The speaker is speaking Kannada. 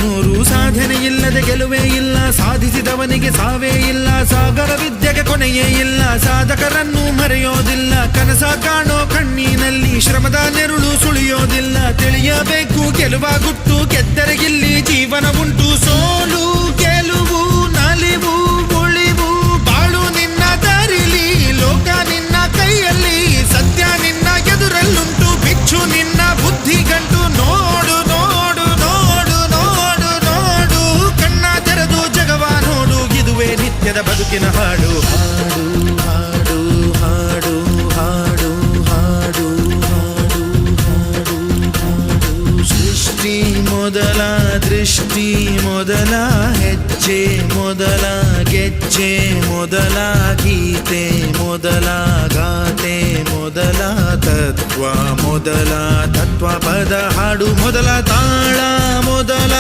ನೂರು ಸಾಧನೆ ಇಲ್ಲದೆ ಗೆಲುವೇ ಇಲ್ಲ, ಸಾಧಿಸಿದವನಿಗೆ ಸಾವೇ ಇಲ್ಲ, ಸಾಗರ ವಿದ್ಯೆಗೆ ಕೊನೆಯೇ ಇಲ್ಲ, ಸಾಧಕರನ್ನು ಮರೆಯೋದಿಲ್ಲ, ಕನಸ ಕಾಣೋ ಕಣ್ಣಿನಲ್ಲಿ ಶ್ರಮದ ನೆರುಳು ಸುಳಿಯೋದಿಲ್ಲ, ತಿಳಿಯಬೇಕು ಗೆಲುವ ಗುಟ್ಟು, ಗೆದ್ದರೆ ಇಲ್ಲಿ ಜೀವನ ಉಂಟು, ಸೋಲು ಗೆಲುವು ನಲಿವು ಉಳಿವು ಬಾಳು ನಿನ್ನ ದಾರಿಲಿ, ಲೋಕ ನಿನ್ನ ಕೈಯಲ್ಲಿ, ಸತ್ಯ ನಿನ್ನ ಎದುರಲ್ಲುಂಟು, ಬಿಚ್ಚು ನಿನ್ನ ಬುದ್ಧಿ ಗಂಟು, ನೋಡು ನೋಡು ನೋಡು ನೋಡು ನೋಡು, ಕಣ್ಣ ತೆರೆದು ಜಗವ ನೋಡು, ಇದುವೇ ನಿತ್ಯದ ಬದುಕಿನ ಹಾಡು. ಹಾಡು ಹಾಡು ಹಾಡು ಹಾಡು ಹಾಡು ಹಾಡು ಹಾಡು. ಸೃಷ್ಟಿ ಮೊದಲ ದೃಷ್ಟಿ ಮೊದಲ ಹೆಜ್ಜೆ ಮೊದಲ ಗೆಜ್ಜೆ ಮೊದಲ ಗೀತೆ ಮೊದಲ ಗಾತೆ ಮೊದಲ ತತ್ವ ಮೊದಲ ತತ್ವ ಪದ ಹಾಡು ಮೊದಲ ತಾಳ ಮೊದಲ